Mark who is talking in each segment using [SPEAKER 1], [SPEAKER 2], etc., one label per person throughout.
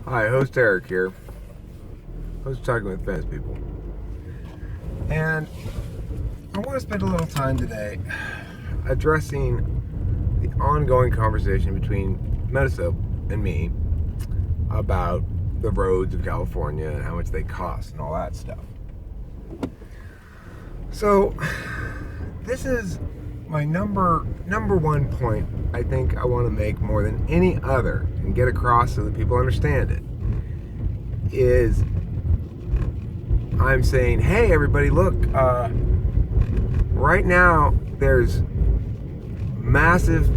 [SPEAKER 1] Hi, host Eric here. Host Talking with Fast People. And I want to spend a little time today addressing the ongoing conversation between Metasoap and me about the roads of California and how much they cost and all that stuff. So, this is my number one point I think I want to make more than any other and get across so that people understand it is I'm saying, hey everybody, look, right now there's massive,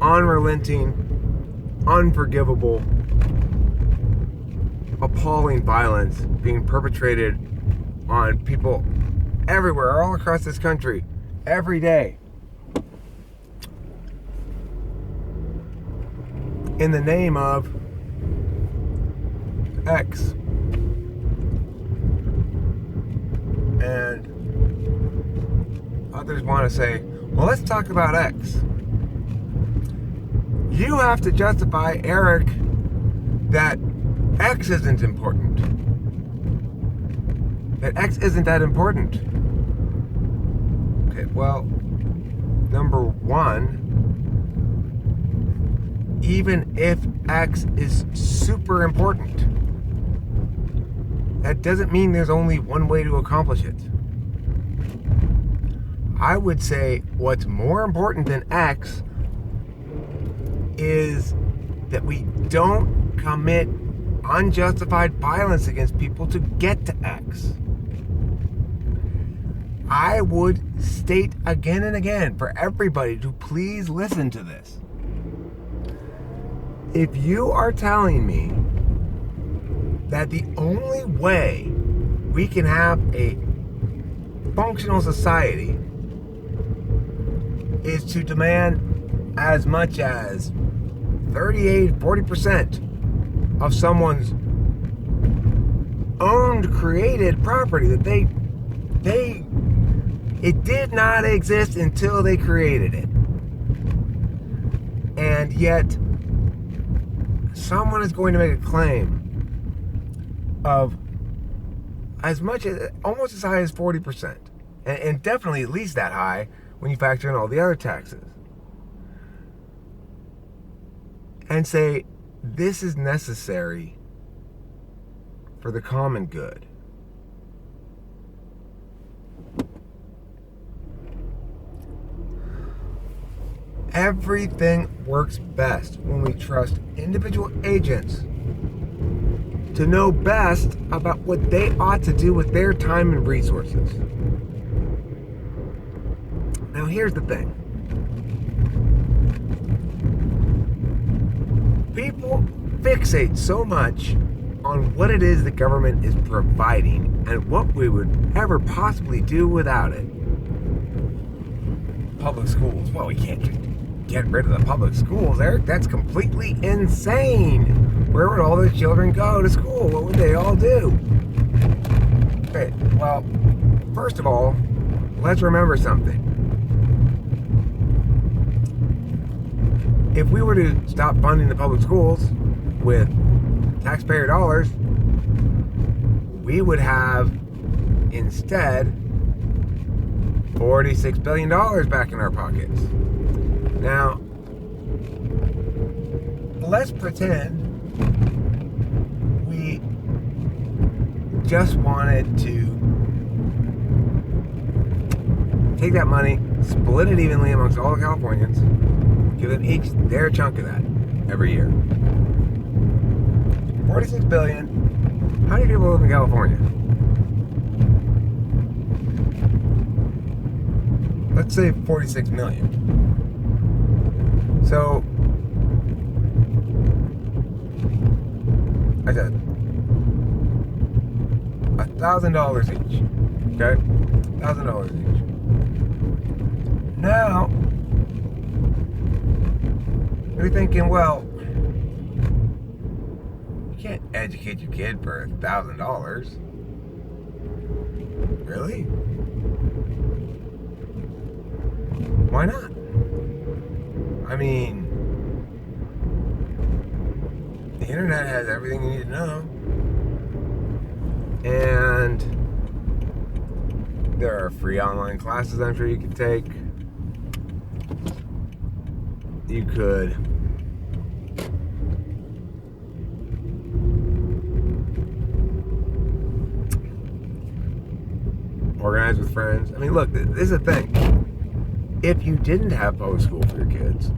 [SPEAKER 1] unrelenting, unforgivable, appalling violence being perpetrated on people everywhere, all across this country, every day, in the name of X. And others want to say, well, let's talk about X. You have to justify, Eric, that X isn't important. That X isn't that important. Okay, well, number one, even if X is super important, that doesn't mean there's only one way to accomplish it. I would say what's more important than X is that we don't commit unjustified violence against people to get to X. I would state again and again for everybody to please listen to this. If you are telling me that the only way we can have a functional society is to demand as much as 40% of someone's owned, created property that it did not exist until they created it. And yet, someone is going to make a claim of as much as, almost as high as 40%. And definitely at least that high when you factor in all the other taxes. And say, this is necessary for the common good. Everything works best when we trust individual agents to know best about what they ought to do with their time and resources. Now here's the thing. People fixate so much on what it is the government is providing and what we would ever possibly do without it. Public schools. Well, we can't get rid of the public schools, Eric. That's completely insane. Where would all those children go to school? What would they all do? Okay, well, first of all, let's remember something. If we were to stop funding the public schools with taxpayer dollars, we would have instead $46 billion back in our pockets. Now, let's pretend we just wanted to take that money, split it evenly amongst all the Californians, give them each their chunk of that every year. 46 billion. How many people live in California? Let's say 46 million. So, I said $1,000 each. Okay? $1,000 each. Now, you're thinking, well, you can't educate your kid for $1,000. Really? Why not? I mean, internet has everything you need to know. And there are free online classes I'm sure you could take. You could organize with friends. I mean, look, this is the thing. If you didn't have public school for your kids,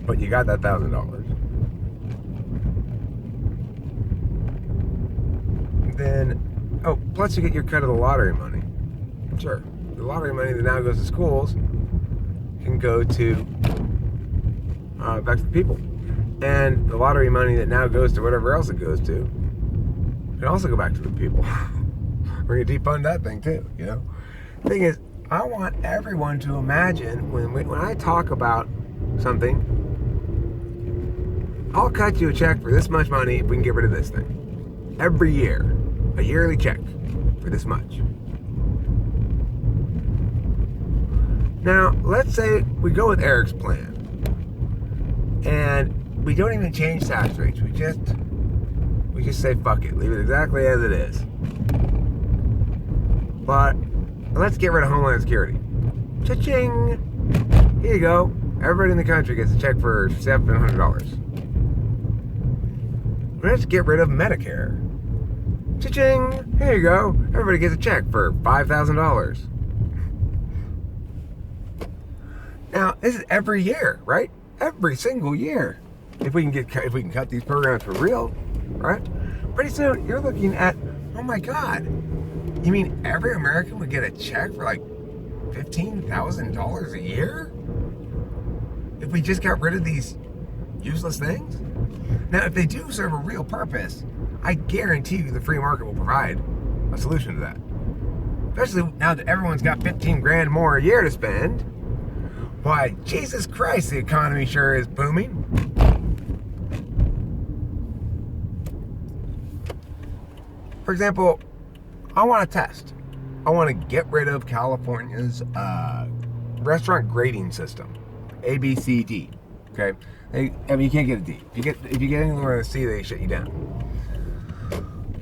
[SPEAKER 1] but you got that $1,000, then, plus you get your cut of the lottery money. Sure. The lottery money that now goes to schools can go to back to the people. And the lottery money that now goes to whatever else it goes to can also go back to the people. We're going to defund that thing too, you know? The thing is, I want everyone to imagine when I talk about something, I'll cut you a check for this much money if we can get rid of this thing. Every year. A yearly check for this much. Now, let's say we go with Eric's plan. And we don't even change tax rates. We just say fuck it. Leave it exactly as it is. But let's get rid of Homeland Security. Cha-ching! Here you go. Everybody in the country gets a check for $700. Let's get rid of Medicare. Cha-ching! Here you go. Everybody gets a check for $5,000. Now, this is every year, right? Every single year. If we can cut these programs for real, right? Pretty soon you're looking at, oh my God, you mean every American would get a check for like $15,000 a year? If we just got rid of these useless things? Now, if they do serve a real purpose, I guarantee you the free market will provide a solution to that. Especially now that everyone's got 15 grand more a year to spend. Why, Jesus Christ, the economy sure is booming. For example, I want to test. I want to get rid of California's restaurant grading system. A, B, C, D. Okay? You can't get a D. If you get anywhere in a C, they shut you down. I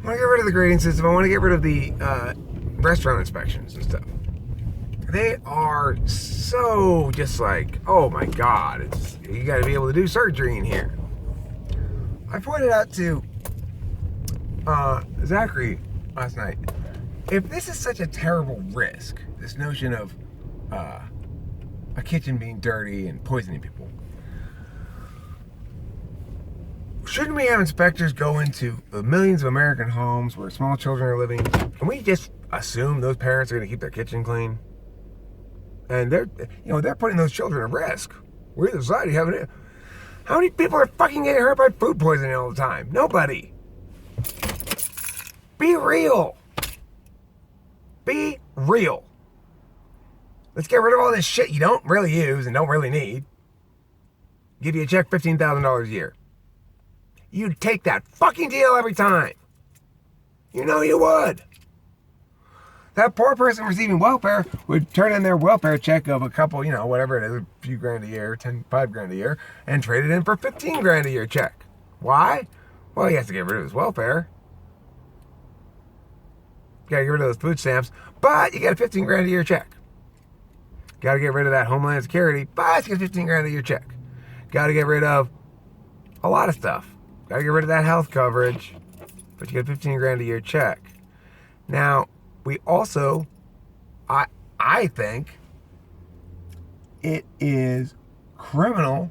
[SPEAKER 1] want to get rid of the grading system. I want to get rid of the restaurant inspections and stuff. They are so just like, oh my God, you got to be able to do surgery in here. I pointed out to Zachary last night, if this is such a terrible risk, this notion of a kitchen being dirty and poisoning people, shouldn't we have inspectors go into the millions of American homes where small children are living? Can we just assume those parents are going to keep their kitchen clean? And they're putting those children at risk. We're the society having it. How many people are fucking getting hurt by food poisoning all the time? Nobody. Be real. Be real. Let's get rid of all this shit you don't really use and don't really need. Give you a check $15,000 a year. You'd take that fucking deal every time. You know you would. That poor person receiving welfare would turn in their welfare check of a couple, whatever it is, a few grand a year, 5 grand a year, and trade it in for 15 grand a year check. Why? Well, he has to get rid of his welfare. Got to get rid of those food stamps, but you get a 15 grand a year check. Got to get rid of that Homeland Security, but you get 15 grand a year check. Got to get rid of a lot of stuff. Got to get rid of that health coverage, but you get a 15 grand a year check. Now, we also, I think it is criminal,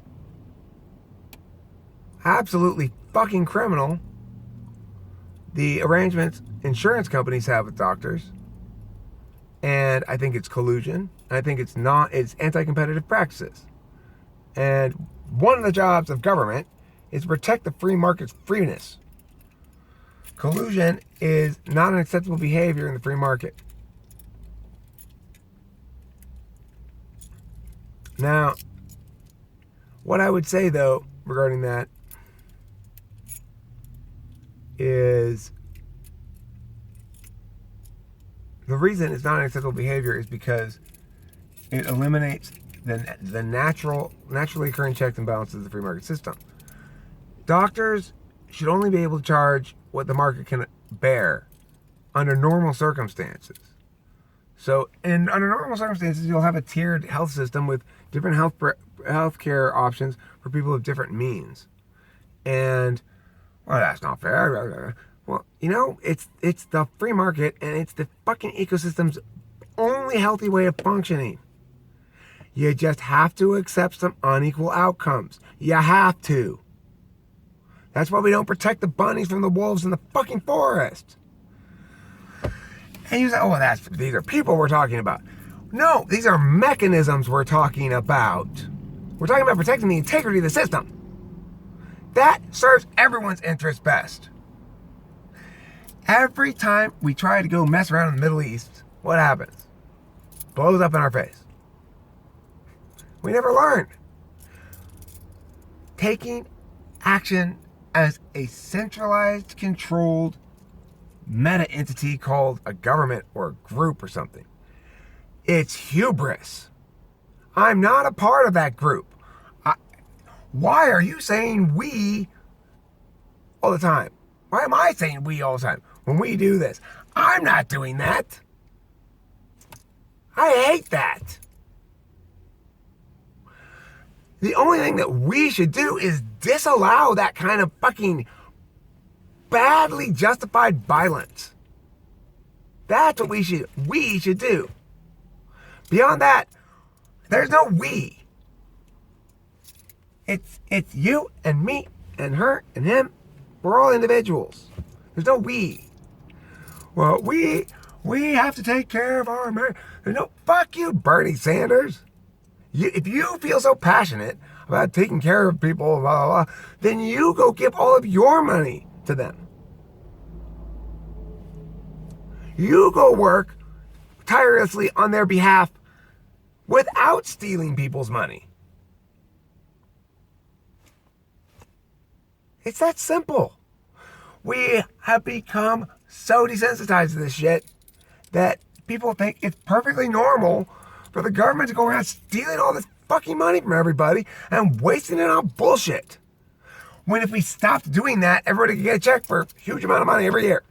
[SPEAKER 1] absolutely fucking criminal, the arrangements insurance companies have with doctors. And I think it's collusion. I think it's anti-competitive practices. And one of the jobs of government is to protect the free market's freeness. Collusion is not an acceptable behavior in the free market. Now, what I would say, though, regarding that is the reason it's not an acceptable behavior is because it eliminates the naturally occurring checks and balances of the free market system. Doctors should only be able to charge what the market can bear under normal circumstances. So, under normal circumstances, you'll have a tiered health system with different health care options for people of different means. And, well, that's not fair. Well, it's the free market, and it's the fucking ecosystem's only healthy way of functioning. You just have to accept some unequal outcomes. You have to. That's why we don't protect the bunnies from the wolves in the fucking forest. And you say, oh, these are people we're talking about. No, these are mechanisms we're talking about. We're talking about protecting the integrity of the system. That serves everyone's interest best. Every time we try to go mess around in the Middle East, what happens? Blows up in our face. We never learn. Taking action as a centralized, controlled meta entity called a government or a group or something. It's hubris. I'm not a part of that group. Why are you saying we all the time? Why am I saying we all the time when we do this? I'm not doing that. I hate that. The only thing that we should do is disallow that kind of fucking badly justified violence. That's what we should do. Beyond that, there's no we. It's you and me and her and him. We're all individuals. There's no we. Well, we have to take care of our America. No, fuck you, Bernie Sanders. If you feel so passionate about taking care of people, blah, blah, blah, then you go give all of your money to them. You go work tirelessly on their behalf without stealing people's money. It's that simple. We have become so desensitized to this shit that people think it's perfectly normal for the government to go around stealing all this fucking money from everybody and wasting it on bullshit. When if we stopped doing that, everybody could get a check for a huge amount of money every year.